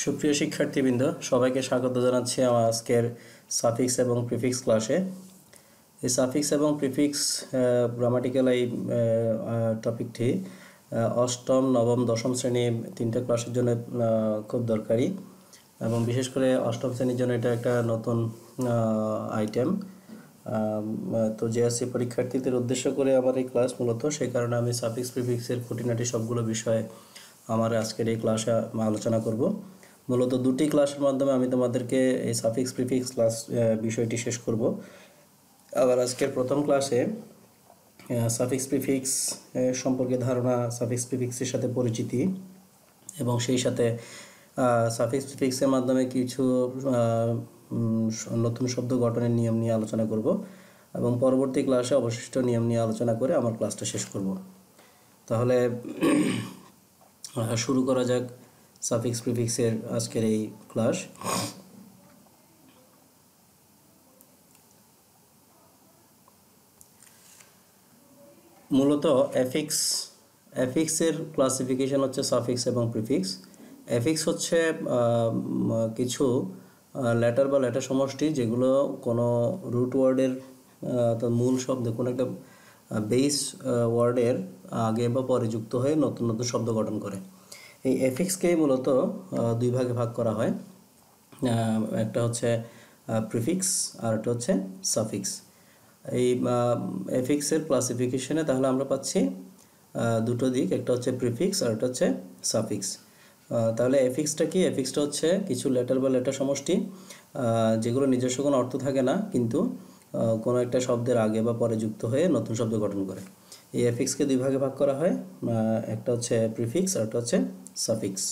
সুপ্রিয় শিক্ষার্থীবৃন্দ, সবাইকে স্বাগত জানাচ্ছি আমার আজকের সাফিক্স এবং প্রিফিক্স ক্লাসে। এই সাফিক্স এবং প্রিফিক্স গ্রামাটিক্যাল এই টপিকটি অষ্টম, নবম, দশম শ্রেণী তিনটা ক্লাসের জন্য খুব দরকারি এবং বিশেষ করে অষ্টম শ্রেণীর জন্য এটা একটা নতুন আইটেম। তো জেএসসি পরীক্ষার্থীদের উদ্দেশ্য করে আমার এই ক্লাস মূলত, সেই কারণে আমি সাফিক্স প্রিফিক্সের খুঁটিনাটি সবগুলো বিষয়ে আমার আজকের এই ক্লাসে আলোচনা করব। মূলত দুটি ক্লাসের মাধ্যমে আমি তোমাদেরকে এই সাফিক্স প্রিফিক্স ক্লাস বিষয়টি শেষ করব। আবার আজকের প্রথম ক্লাসে সাফিক্স প্রিফিক্স সম্পর্কে ধারণা, সাফিক্স প্রিফিক্সের সাথে পরিচিতি এবং সেই সাথে সাফিক্স প্রিফিক্সের মাধ্যমে কিছু নতুন শব্দ গঠনের নিয়ম নিয়ে আলোচনা করব এবং পরবর্তী ক্লাসে অবশিষ্ট নিয়ম নিয়ে আলোচনা করে আমার ক্লাসটা শেষ করব। তাহলে শুরু করা যাক সাফিক্স প্রিফিক্সের আজকের এই ক্লাস। মূলত এফিক্সের ক্লাসিফিকেশন হচ্ছে সাফিক্স এবং প্রিফিক্স। এফিক্স হচ্ছে কিছু লেটার বা লেটার সমষ্টি যেগুলো কোনো রুট ওয়ার্ডের মূল শব্দ, কোনো একটা বেস ওয়ার্ডের আগে বা পরে যুক্ত হয়ে নতুন নতুন শব্দ গঠন করে। এই এফিক্সকেই মূলত দুই ভাগে ভাগ করা হয়, একটা হচ্ছে প্রিফিক্স আর একটা হচ্ছে সাফিক্স। এই এফিক্সের ক্লাসিফিকেশনে তাহলে আমরা পাচ্ছি দুটো দিক, একটা হচ্ছে প্রিফিক্স আর একটা হচ্ছে সাফিক্স। তাহলে এফিক্সটা কি? এফিক্সটা হচ্ছে কিছু লেটার বা লেটার সমষ্টি যেগুলো নিজস্ব কোনো অর্থ থাকে না, কিন্তু কোনো একটা শব্দের আগে বা পরে যুক্ত হয়ে নতুন শব্দ গঠন করে। এই এফিক্সকে দুই ভাগে ভাগ করা হয়, একটা হচ্ছে প্রিফিক্স আর একটা হচ্ছে সাফিক্স।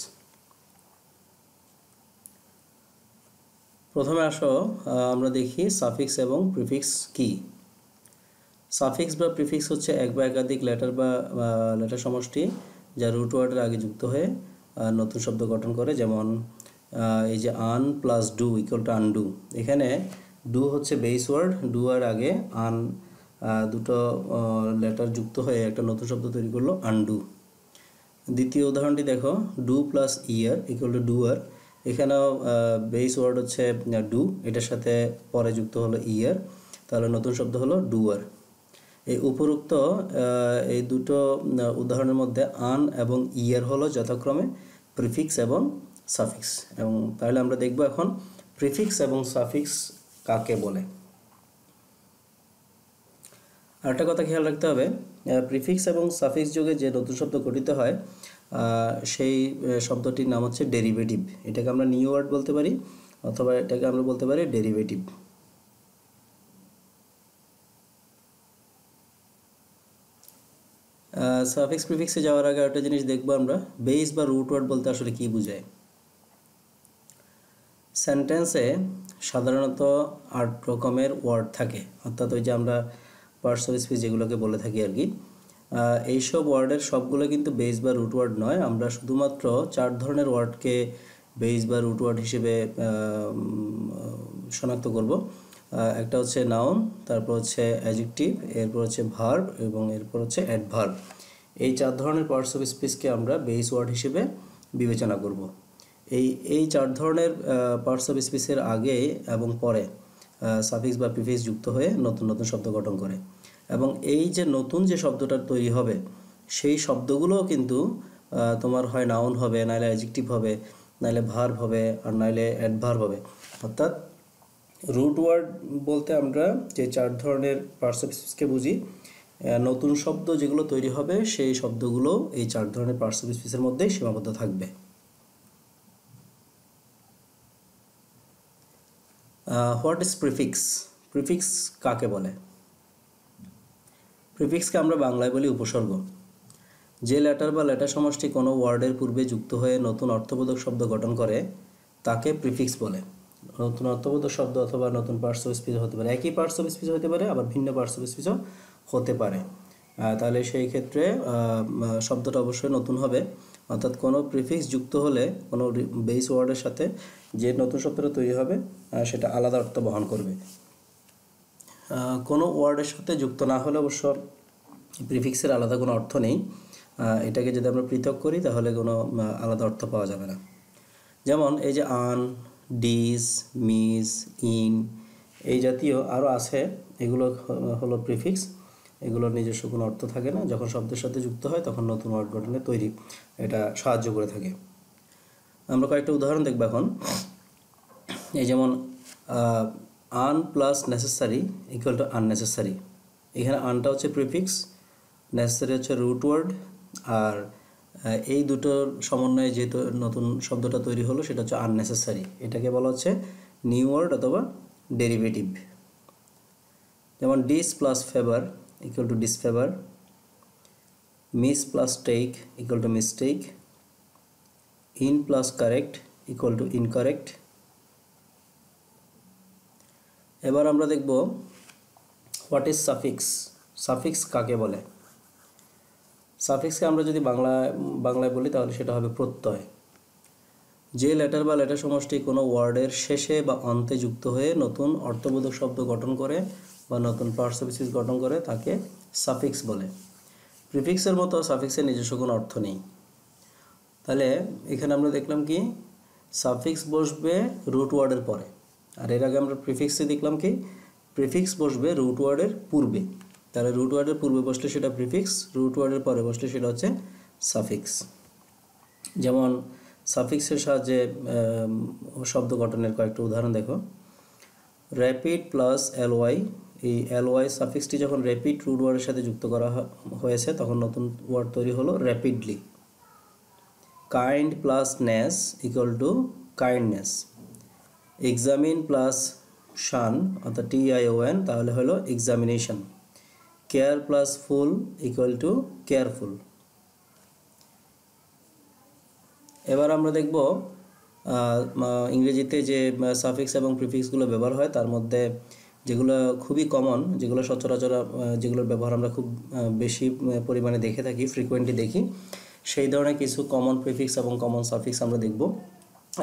প্রথমে আসো আমরা দেখি সাফিক্স এবং প্রিফিক্স কি। সাফিক্স বা প্রিফিক্স হচ্ছে এক বা একাধিক লেটার বা লেটার সমষ্টি যা রুট ওয়ার্ডের আগে যুক্ত হয়ে নতুন শব্দ গঠন করে। যেমন এই যে un plus do equal to undo, এখানে ডু হচ্ছে বেস ওয়ার্ড, ডু আর আগে আন দুটো লেটার যুক্ত হয়ে একটা নতুন শব্দ তৈরি করলো আনডু। দ্বিতীয় উদাহরণটি দেখো, do plus er equal to doer, এখানেও বেস ওয়ার্ড হচ্ছে ডু, এটার সাথে পরে যুক্ত হলো ইয়ার, তাহলে নতুন শব্দ হলো ডুয়ার। এই উপরোক্ত এই দুটো উদাহরণের মধ্যে আন এবং ইয়ার হলো যথাক্রমে প্রিফিক্স এবং সাফিক্স। এবং তাহলে আমরা দেখব এখন প্রিফিক্স এবং সাফিক্স কাকে বলে। আরেকটা কথা খেয়াল রাখতে হবে, প্রিফিক্স এবং সাফিক্স যুগে যে নতুন শব্দ গঠিত হয় সেই শব্দটির নাম হচ্ছে ডেরিভেটিভ। এটাকে আমরা নিউ ওয়ার্ড বলতে পারি অথবা এটাকে আমরা বলতে পারি ডেরিভেটিভ। সাফিক্স প্রিফিক্সে যাওয়ার আগে একটা জিনিস দেখবো আমরা, বেস বা রুট ওয়ার্ড বলতে আসলে কি বোঝায়। সেন্টেন্সে সাধারণত 8 রকমের ওয়ার্ড থাকে, অর্থাৎ ওই যে আমরা পার্টস অফ স্পিচ যেগুলোকে বলে থাকি আর কি। এইসব ওয়ার্ডের সবগুলো কিন্তু বেস বা রুট ওয়ার্ড নয়, আমরা শুধুমাত্র 4 ধরনের ওয়ার্ডকে বেস বা রুট ওয়ার্ড হিসেবে শনাক্ত করব। একটা হচ্ছে নাউন, তারপর হচ্ছে অ্যাডজেক্টিভ, এরপর হচ্ছে ভার্ব এবং এরপর হচ্ছে অ্যাডভার্ব। এই 4 ধরনের পার্টস অফ স্পিচকে আমরা বেস ওয়ার্ড হিসেবে বিবেচনা করব। এই 4 ধরনের পার্টস অফ স্পিচের আগে এবং পরে সাফিক্স বা প্রিফিক্স যুক্ত হয়ে নতুন নতুন শব্দ গঠন করে। এবং এই যে নতুন যে শব্দটা তৈরি হবে সেই শব্দগুলোও কিন্তু তোমার হয় নাউন হবে, নাইলে অ্যাডজেক্টিভ হবে, নাইলে ভার্ব হবে, আর নাইলে অ্যাডভার্ব হবে। অর্থাৎ রুট ওয়ার্ড বলতে আমরা যে 4 ধরনের পার্টস অফ স্পিচকে বুঝি, নতুন শব্দ যেগুলো তৈরি হবে সেই শব্দগুলো এই 4 ধরনের পার্টস অফ স্পিচের মধ্যেই সীমাবদ্ধ থাকবে। What is prefix? প্রিফিক্স কাকে বলে? প্রিফিক্সকে আমরা বাংলায় বলি উপসর্গ। যে লেটার বা লেটার সমষ্টি কোনো ওয়ার্ডের পূর্বে যুক্ত হয়ে নতুন অর্থবোধক শব্দ গঠন করে তাকে প্রিফিক্স বলে। নতুন অর্থবোধক শব্দ অথবা নতুন পার্টস অফ স্পিচ হতে পারে, একই পার্টস অফ স্পিচ হতে পারে, আবার ভিন্ন পার্টস অফ স্পিচও হতে পারে। তাহলে সেই ক্ষেত্রে শব্দটা অবশ্যই নতুন হবে। অর্থাৎ কোনো প্রিফিক্স যুক্ত হলে কোনো বেস ওয়ার্ডের সাথে যে নতুন শব্দটা তৈরি হবে সেটা আলাদা অর্থ বহন করবে। কোনো ওয়ার্ডের সাথে যুক্ত না হলে অবশ্য প্রিফিক্সের আলাদা কোনো অর্থ নেই। এটাকে যদি আমরা পৃথক করি তাহলে কোনো আলাদা অর্থ পাওয়া যাবে না। যেমন এই যে আন, ডিস, মিস, ইন এই জাতীয় আরও আছে, এগুলো হলো প্রিফিক্স। এগুলোর নিজস্ব কোনো অর্থ থাকে না, যখন শব্দের সাথে যুক্ত হয় তখন নতুন ওয়ার্ড গঠনে তৈরি এটা সাহায্য করে থাকে। আমরা কয়েকটা উদাহরণ দেখব এখন। এই যেমন un plus necessary equal to unnecessary. এখানে আনটা হচ্ছে প্রিফিক্স, নেসেসারি হচ্ছে রুট ওয়ার্ড, আর এই দুটোর সমন্বয়ে যে নতুন শব্দটা তৈরি হলো সেটা হচ্ছে আননেসেসারি। এটাকে বলা হচ্ছে নিউ ওয়ার্ড অথবা ডেরিভেটিভ। যেমন dis plus favour equal to disfavour, mis plus take equal to mistake, in plus correct equal to incorrect. এবার আমরা দেখব হোয়াট ইজ সাফিক্স। সাফিক্স কাকে বলে? সাফিক্সকে আমরা যদি বাংলায় বলি তাহলে সেটা হবে প্রত্যয়। যে লেটার বা লেটার সমষ্টি কোনো ওয়ার্ডের শেষে বা অন্তে যুক্ত হয়ে নতুন অর্থবোধক শব্দ গঠন করে বা নতুন পার্টস অফ স্পিচ গঠন করে তাকে সাফিক্স বলে। প্রিফিক্সের মতো সাফিক্সের নিজস্ব কোনো অর্থ নেই। তাহলে এখানে আমরা দেখলাম কি সাফিক্স বসবে রুট ওয়ার্ডের পরে, আর এর আগে আমরা প্রিফিক্সে দেখলাম কি প্রিফিক্স বসবে রুট ওয়ার্ডের পূর্বে। তাহলে রুট ওয়ার্ডের পূর্বে বসলে সেটা প্রিফিক্স, রুট ওয়ার্ডের পরে বসলে সেটা হচ্ছে সাফিক্স। যেমন সাফিক্সের সাহায্যে শব্দ গঠনের কয়েকটা উদাহরণ দেখো। র্যাপিড প্লাস এলওয়াই, এই এলওয়াই সাফিক্সটি যখন র্যাপিড রুট ওয়ার্ডের সাথে যুক্ত করা হয়েছে তখন নতুন ওয়ার্ড তৈরি হলো rapidly. Kind plus ness equal to kindness. Examine plus tion অর্থাৎ TION তাহলে হলো examination. Care plus full equal to careful. এবার আমরা দেখব ইংরেজিতে যে সাফিক্স এবং প্রিফিক্সগুলো ব্যবহার হয় তার মধ্যে যেগুলো খুবই কমন, যেগুলো সচরাচর যেগুলোর ব্যবহার আমরা খুব বেশি পরিমাণে দেখে থাকি, ফ্রিকোয়েন্টলি দেখি, সেই ধরনের কিছু কমন প্রিফিক্স এবং কমন সাফিক্স আমরা দেখব।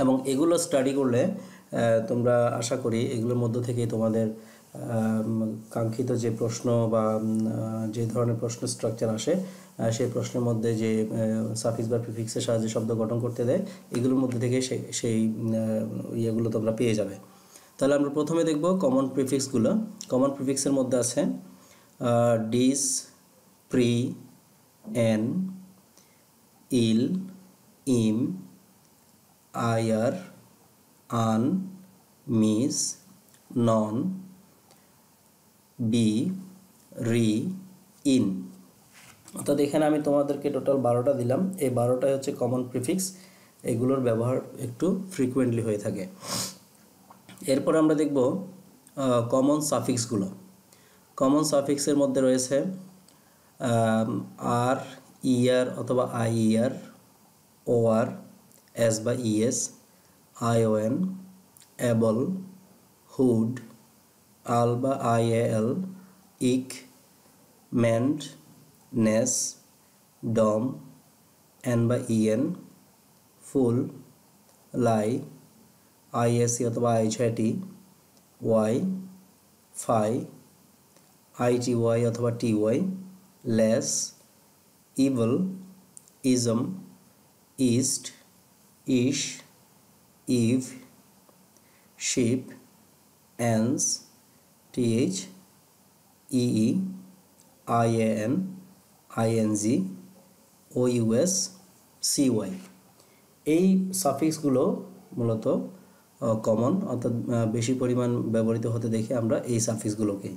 এবং এগুলো স্টাডি করলে তোমরা আশা করি এগুলোর মধ্য থেকে তোমাদের কাঙ্ক্ষিত যে প্রশ্ন বা যে ধরনের প্রশ্ন স্ট্রাকচার আসে সেই প্রশ্নের মধ্যে যে সাফিক্স বা প্রিফিক্সের সাহায্যে শব্দ গঠন করতে দেয় এগুলোর মধ্যে থেকে সেই ইয়েগুলো তোমরা পেয়ে যাবে। তাহলে আমরা প্রথমে দেখব কমন প্রিফিক্সগুলো। কমন প্রিফিক্সের মধ্যে আছে ডিস, প্রি, এন, ইল, ইম, আয়ার, আন, মিস, নন, বি, রি, ইন। অর্থাৎ এখানে আমি তোমাদেরকে টোটাল 12টা দিলাম। এই 12টাই হচ্ছে কমন প্রিফিক্স, এগুলোর ব্যবহার একটু ফ্রিকুয়েন্টলি হয়ে থাকে। এরপর আমরা দেখব কমন সাফিক্সগুলো। কমন সাফিক্সের মধ্যে রয়েছে আর, ইআর অথবা আইইআর, ওআর, এস বা ইএস, আইওএন, এবল, হুড, আল বা আইএল, ইক, মেন্ট, নেস, ডম, এন বা ইএন, ফুল, লাই, আইএসি অথবা আইছাটি, ওয়াই, ফাই, আইটিওয়াই অথবা TY, less, evil, ism, east, ইশ, eve, sheep, এন্স, TH, EE, আইএএন, ING, ওইউএস, CY. এই সাফিক্সগুলো মূলত কমন, অর্থাৎ বেশি পরিমাণ ব্যবহৃত হতে দেখে আমরা এই সাফিক্সগুলোকে।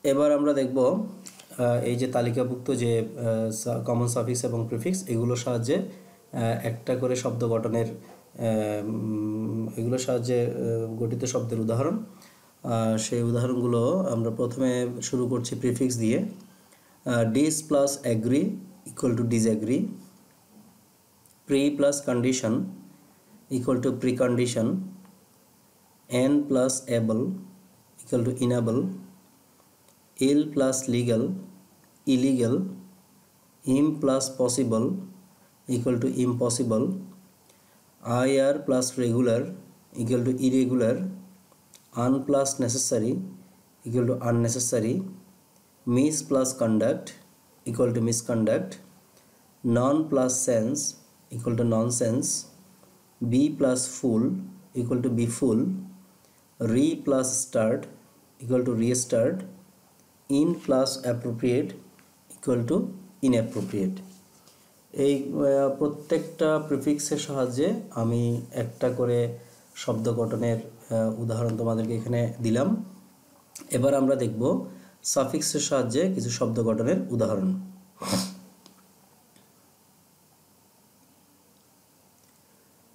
এবার আমরা দেখব এই যে তালিকাভুক্ত যে কমন সাফিক্স এবং প্রিফিক্স এগুলোর সাহায্যে একটা করে শব্দ গঠনের এগুলোর সাহায্যে গঠিত শব্দের উদাহরণ। সেই উদাহরণগুলো আমরা প্রথমে শুরু করছি প্রিফিক্স দিয়ে। Dis plus agree equal to disagree, pre plus condition equal to precondition, en plus able equal to enable, il plus legal illegal, im plus possible equal to impossible, IR plus regular equal to irregular, un plus necessary equal to unnecessary, mis plus conduct equal to misconduct, non plus sense equal to nonsense, be plus fool equal to be full, re plus start equal to restart, in plus appropriate equal to inappropriate. এই প্রত্যেকটা প্রিফিক্সের সাহায্যে আমি একটা করে শব্দ গঠনের উদাহরণ তোমাদেরকে এখানে দিলাম। এবার আমরা দেখব সাফিক্সের সাহায্যে কিছু শব্দ গঠনের উদাহরণ।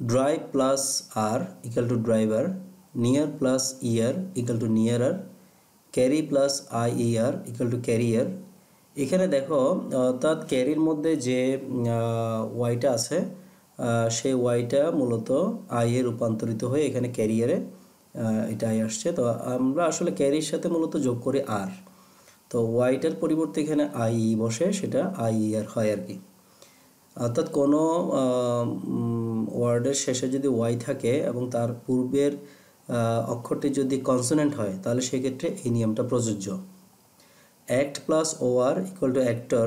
Drive plus r equal to driver, near plus ear equal to nearer, carry plus ier equal to carrier। এখানে দেখো অর্থাৎ ক্যারির মধ্যে যে ওয়াইটা আছে সেই ওয়াইটা মূলত আই এ রূপান্তরিত হয়ে এখানে ক্যারিয়ারে এটা আই আসছে। তো আমরা আসলে ক্যারির সাথে মূলত যোগ করি আর, তো ওয়াইটার পরিবর্তে এখানে আই বসে, সেটা আই আর হয় আর কি। অর্থাৎ কোনো ওয়ার্ডের শেষে যদি ওয়াই থাকে এবং তার পূর্বের অক্ষরটি যদি কনসোনেন্ট হয় তাহলে সেক্ষেত্রে এই নিয়মটা প্রযোজ্য। Act plus OR equal to actor,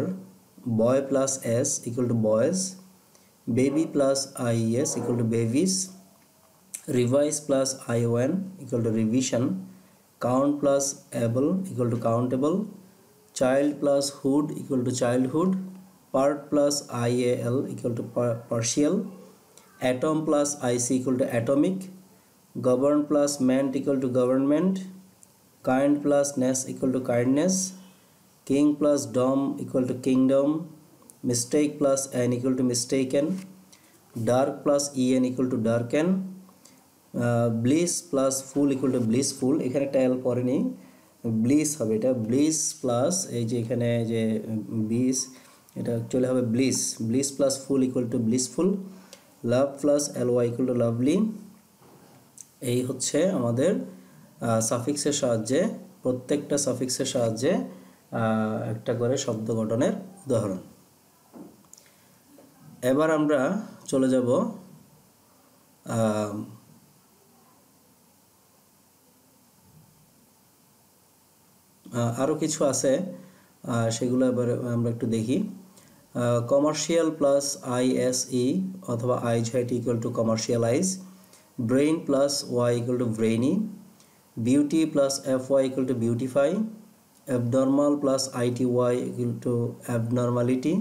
boy plus S equal to boys, baby plus is equal to babies, revise plus ION equal to revision, count plus able equal two countable, child plus hood equal to childhood, part plus ial equal to partial, atom plus ic equal to atomic, govern plus ment equal to government, kind plus ness equal to kindness, king plus dom equal to kingdom, mistake plus n equal to mistaken, dark plus en equal to darken, bliss plus fool equal to blissful। এখানে একটা এল পরে নেই, bliss হবে, এটা bliss plus এই যে এখানে যে বিস এটা চলে হবে bliss, bliss plus full equal to blissful, love plus L Y equal to lovely. এই হচ্ছে আমাদের সাফিক্সের সাহায্যে, প্রত্যেকটা সাফিক্সের সাহায্যে একটা করে শব্দ গঠনের উদাহরণ। এবার আমরা চলে যাব আরও কিছু আছে, সেগুলো এবার আমরা একটু দেখি। কমার্শিয়াল প্লাস আইএসই অথবা IZE equal to commercialise, brain plus Y equal to brainy, beauty plus F Y equal to beautify, abnormal plus IT Y equal to abnormality,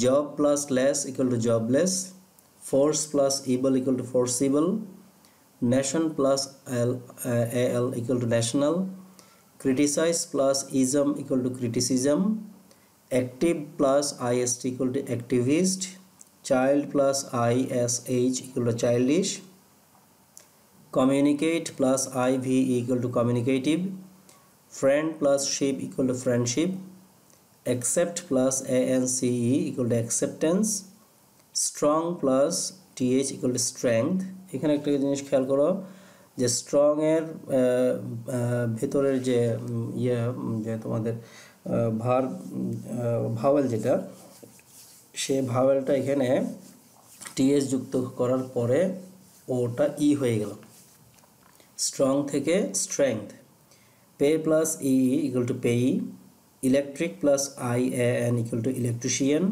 job plus less equal to jobless, force plus ible equal to forcible, nation plus L equal to national, criticize plus ism equal to criticism, active plus ist equal to activist, child plus ish equal to childish, communicate plus ive equal to communicative, friend plus ship equal to friendship, accept plus ance equal to acceptance, strong plus th equal to strength। এখানে একটা জিনিস খেয়াল করো যে strong এর ভেতরের যে যে তোমাদের ভাওয়েল যেটা, সে ভাওয়েলটা এখানে টিএস যুক্ত করার পরে ওটা ই হয়ে গেল, স্ট্রং থেকে strength. Pay plus E equal to payee, electric plus I N equal to electrician,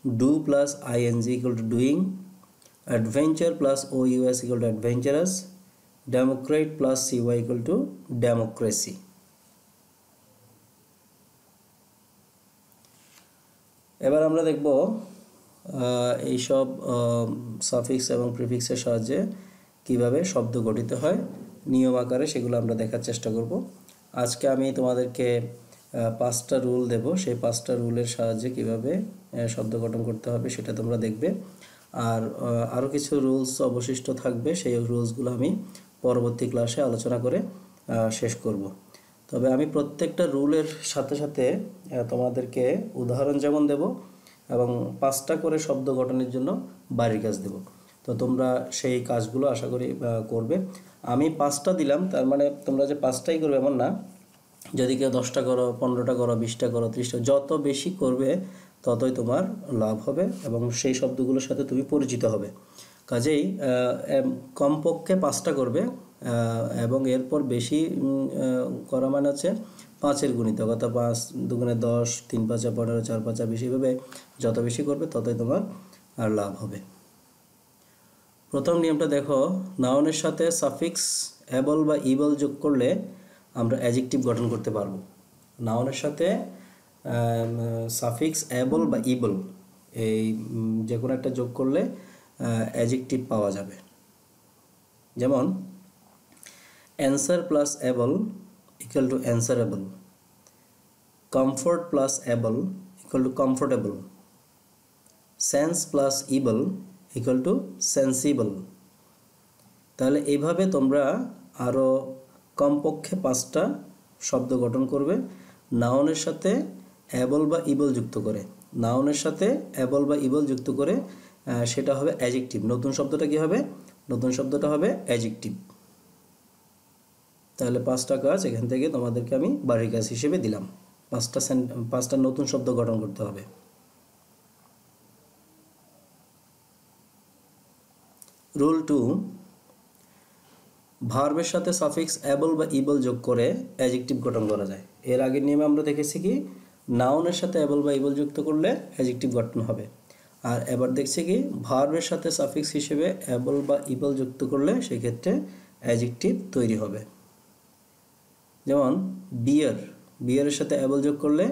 do plus I N G equal to doing, adventure plus O U S equal to adventurous, democrat plus C Y equal to democracy. এবার আমরা দেখব এইসব suffix এবং প্রিফিক্সের সাহায্যে কিভাবে শব্দ গঠিত হয় নিয়ম আকারে, সেগুলো আমরা দেখার চেষ্টা করব। আজকে আমি তোমাদেরকে 5টা রুল দেব, সেই 5টা রুলের সাহায্যে কিভাবে শব্দ গঠন করতে হবে সেটা তোমরা দেখবে। আর আরও কিছু রুলস অবশিষ্ট থাকবে, সেই রুলসগুলো আমি পরবর্তী ক্লাসে আলোচনা করে শেষ করব। তবে আমি প্রত্যেকটা রুলের সাথে সাথে তোমাদেরকে উদাহরণ যেমন দেব এবং 5টা করে শব্দ গঠনের জন্য বাড়ির কাজ দেব। তো তোমরা সেই কাজগুলো আশা করি করবে। আমি 5টা দিলাম, তার মানে তোমরা যে 5টাই করবে এমন না। যদি কেউ 10টা করো, 15টা করো, 20টা করো, 30টা, যত বেশি করবে ততই তোমার লাভ হবে এবং সেই শব্দগুলোর সাথে তুমি পরিচিত হবে। কাজেই কমপক্ষে 5টা করবে এবং এরপর বেশি করা মানে হচ্ছে 5-এর গুণিতক, অর্থাৎ 5 দুগুণে 10, 3 5 15, 4 5 20, এভাবে যত বেশি করবে ততই তোমার আর লাভ হবে। প্রথম নিয়মটা দেখো, নাউনের সাথে সাফিক্স অ্যাবল বা ইবল যোগ করলে আমরা অ্যাডজেক্টিভ গঠন করতে পারবো। নাউনের সাথে সাফিক্স অ্যাবল বা ইবল এই যে কোনো একটা যোগ করলে অ্যাডজেক্টিভ পাওয়া যাবে। যেমন answer plus able equal to answerable, comfort plus able equal to comfortable, sense plus ible equal two sensible. তাহলে এইভাবে তোমরা আরও কমপক্ষে 5টা শব্দ গঠন করবে নাউনের সাথে অ্যাবল বা ইবল যুক্ত করে। নাউনের সাথে অ্যাবল বা ইবল যুক্ত করে সেটা হবে অ্যাডজেক্টিভ। নতুন শব্দটা কি হবে? নতুন শব্দটা হবে অ্যাডজেক্টিভ। তাহলে 5টা কাজ এখান থেকে তোমাদেরকে আমি বাড়ির কাজ হিসেবে দিলাম। 5টা নতুন শব্দ গঠন করতে হবে। রুল 2, ভার্বের সাথে সাফিক্স অ্যাবল বা ইবল যোগ করে অ্যাডজেক্টিভ গঠন করা যায়। এর আগের নিয়মে আমরা দেখেছি কি নাউনের সাথে অ্যাবল বা ইবল যুক্ত করলে অ্যাডজেক্টিভ গঠন হবে। আর এবার দেখছি কি ভার্বের সাথে সাফিক্স হিসেবে অ্যাবল বা ইবল যুক্ত করলে সেক্ষেত্রে অ্যাডজেক্টিভ তৈরি হবে। যেমন বিয়ার, বিয়ারের সাথে অ্যাবল যোগ করলে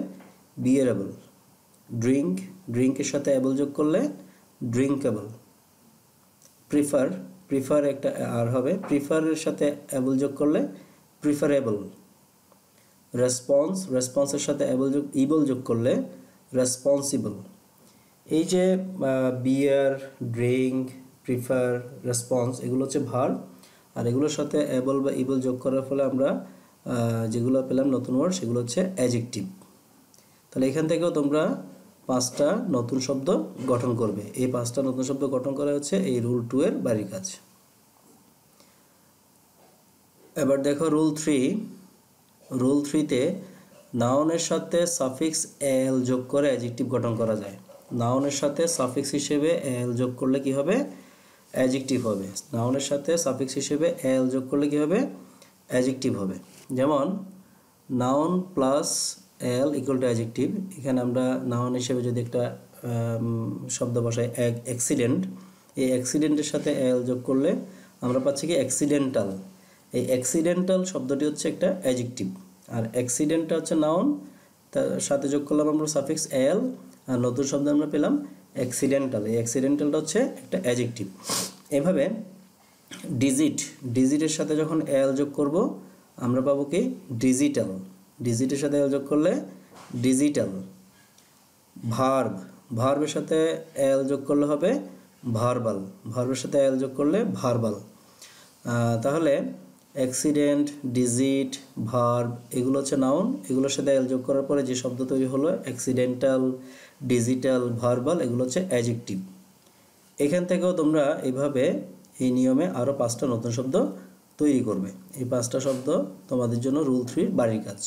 বিয়ারেবল। ড্রিঙ্ক, ড্রিঙ্কের সাথে অ্যাবল যোগ করলে ড্রিঙ্কেবল। প্রিফার, প্রিফার একটা আর হবে, প্রিফারের সাথে অ্যাবল যোগ করলে প্রিফারেবল। রেসপন্স, রেসপন্সের সাথে ইবল যোগ করলে রেসপন্সিবল। এই যে বিয়ার, ড্রিঙ্ক, প্রিফার, রেসপন্স এগুলো হচ্ছে ভার্ব, আর এগুলোর সাথে অ্যাবল বা ইবল যোগ করার ফলে আমরা যেগুলো পেলাম নতুন ওয়ার্ড সেগুলো হচ্ছে অ্যাডজেক্টিভ। তাহলে এখান থেকেও তোমরা 5টা নতুন শব্দ গঠন করবে। এই 5টা নতুন শব্দ গঠন করা হচ্ছে এই রুল 2 এর বাড়ির কাজ। এবার দেখো রুল 3। রুল 3তে নাউনের সাথে সাফিক্স এল যোগ করে অ্যাডজেক্টিভ গঠন করা যায়। নাউনের সাথে সাফিক্স হিসেবে এল যোগ করলে কি হবে? অ্যাডজেক্টিভ হবে। নাউনের সাথে সাফিক্স হিসেবে এল যোগ করলে কি হবে? অ্যাডজেক্টিভ হবে। যেমন noun plus L equal two adjective. এখানে আমরা নাউন হিসেবে যদি একটা শব্দ বসাই অ্যাক্সিডেন্ট, এই অ্যাক্সিডেন্টের সাথে এল যোগ করলে আমরা পাচ্ছি কি অ্যাক্সিডেন্টাল। এই অ্যাক্সিডেন্টাল শব্দটি হচ্ছে একটা অ্যাডজেক্টিভ, আর অ্যাক্সিডেন্টটা হচ্ছে নাউন, তার সাথে যোগ করলাম আমরা সাফিক্স এল, আর নতুন শব্দ আমরা পেলাম অ্যাক্সিডেন্টাল। এই অ্যাক্সিডেন্টালটা হচ্ছে একটা অ্যাডজেক্টিভ। এভাবে ডিজিট, ডিজিটের সাথে যখন এল যোগ করব আমরা পাবো কি ডিজিটাল। ডিজিটের সাথে এল যোগ করলে ডিজিটাল। ভার্ব, ভার্বের সাথে এল যোগ করলে হবে ভার্বাল। ভার্বের সাথে এল যোগ করলে ভার্বাল। তাহলে অ্যাক্সিডেন্ট, ডিজিট, ভার্ব এগুলো হচ্ছে নাউন, এগুলোর সাথে এল যোগ করার পরে যে শব্দ তৈরি হলো অ্যাক্সিডেন্টাল, ডিজিটাল, ভার্বাল এগুলো হচ্ছে অ্যাডজেক্টিভ। এখান থেকেও তোমরা এইভাবে এই নিয়মে আরও 5টা নতুন শব্দ তৈরি করবে। এই 5টা শব্দ তোমাদের জন্য রুল 3 বাড়ির কাজ।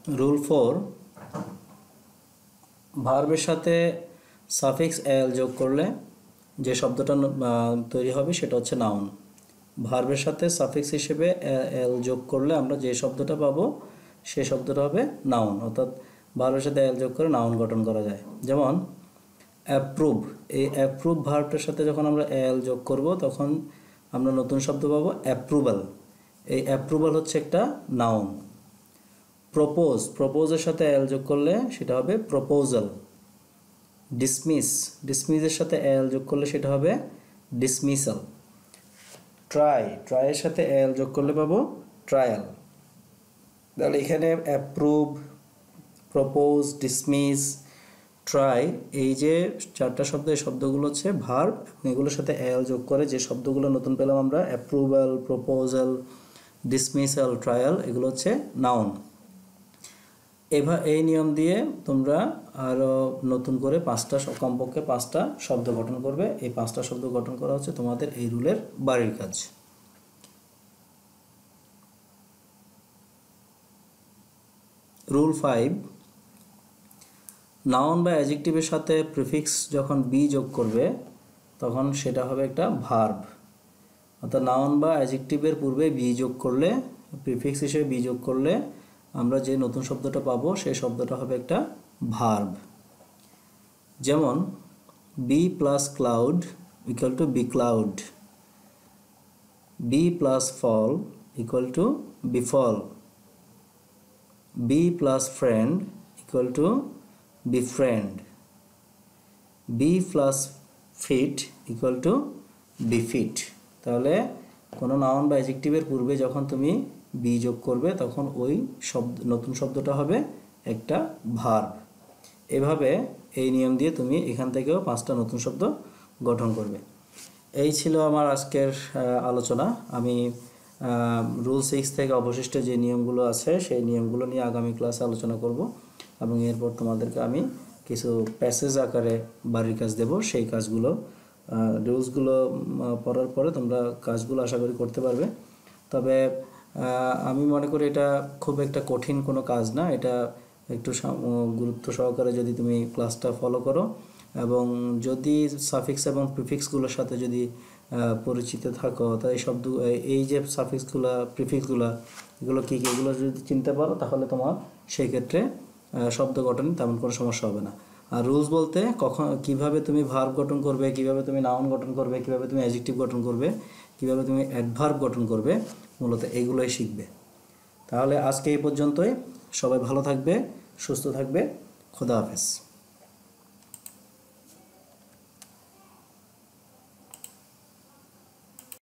রুল 4, ভার্বের সাথে সাফিক্স এল যোগ করলে যে শব্দটা তৈরি হবে সেটা হচ্ছে নাউন। ভার্বের সাথে সাফিক্স হিসেবে এল যোগ করলে আমরা যে শব্দটা পাবো সেই শব্দটা হবে নাউন, অর্থাৎ ভার্বের সাথে এল যোগ করে নাউন গঠন করা যায়। যেমন অ্যাপ্রুভ, এই অ্যাপ্রুভ ভার্বটার সাথে যখন আমরা এল যোগ করব তখন আমরা নতুন শব্দ পাবো অ্যাপ্রুভাল। এই অ্যাপ্রুভাল হচ্ছে একটা নাউন। প্রপোজ, প্রপোজের সাথে এল যোগ করলে সেটা হবে প্রপোজাল। ডিসমিস, ডিসমিসের সাথে এল যোগ করলে সেটা হবে ডিসমিসাল। ট্রাই, ট্রাইয়ের সাথে এল যোগ করলে পাবো ট্রায়াল। তাহলে এখানে অ্যাপ্রুভ, প্রপোজ, ডিসমিস, ট্রাই, এই যে চারটা শব্দ, এই শব্দগুলো হচ্ছে ভার্ব। এগুলোর সাথে এল যোগ করে যে শব্দগুলো নতুন পেলাম আমরা, অ্যাপ্রুভাল, প্রপোজাল, ডিসমিসাল, ট্রায়াল, এগুলো হচ্ছে নাউন। এই নিয়ম দিয়ে তোমরা আরও নতুন করে কমপক্ষে পাঁচটা শব্দ গঠন করবে। এই পাঁচটা শব্দ গঠন করা হচ্ছে তোমাদের এই রুলের বাড়ির কাজ। রুল 5, নাউন বা অ্যাডজেক্টিভের সাথে প্রিফিক্স যখন বি যোগ করবে তখন সেটা হবে একটা ভার্ব। অর্থাৎ নাউন বা অ্যাডজেক্টিভের পূর্বে বি যোগ করলে, প্রিফিক্স হিসেবে বি যোগ করলে আমরা যে নতুন শব্দটা পাবো সেই শব্দটা হবে একটা ভার্ব। যেমন be plus cloud equal to becloud, be plus fall equal to befall, be plus friend equal to befriend, be plus fit equal to befit। তাহলে কোনো নাউন বা অ্যাডজেক্টিভের পূর্বে যখন তুমি বি যোগ করবে তখন ওই নতুন শব্দটা হবে একটা ভার্ব। এভাবে এই নিয়ম দিয়ে তুমি এখান থেকেও পাঁচটা নতুন শব্দ গঠন করবে। এই ছিল আমার আজকের আলোচনা। আমি রুল 6 থেকে অবশিষ্ট যে নিয়মগুলো আছে সেই নিয়মগুলো নিয়ে আগামী ক্লাসে আলোচনা করব এবং এরপর তোমাদেরকে আমি কিছু প্যাসেজ আকারে বাড়ির কাজ দেব। সেই কাজগুলো, রুলসগুলো পড়ার পরে তোমরা কাজগুলো আশা করি করতে পারবে। তবে আমি মনে করি এটা খুব একটা কঠিন কোনো কাজ না। এটা একটু গুরুত্ব সহকারে যদি তুমি ক্লাসটা ফলো করো এবং যদি সাফিক্স এবং প্রিফিক্সগুলোর সাথে যদি পরিচিত থাকো, তাই এই যে সাফিক্সগুলো, প্রিফিক্সগুলো, এগুলো কী কী, এগুলো যদি চিনতে পারো তাহলে তোমার সেই ক্ষেত্রে শব্দ গঠনে তেমন কোনো সমস্যা হবে না। আর রুলস বলতে কিভাবে তুমি ভার্ব গঠন করবে, কিভাবে তুমি নাউন গঠন করবে, কিভাবে তুমি অ্যাডজেক্টিভ গঠন করবে, কিভাবে তুমি অ্যাডভার্ব গঠন করবে, মূলত এগুলোই শিখবে। তাহলে আজকে এই পর্যন্তই। সবাই ভালো থাকবে, সুস্থ থাকবে। খোদা হাফেজ।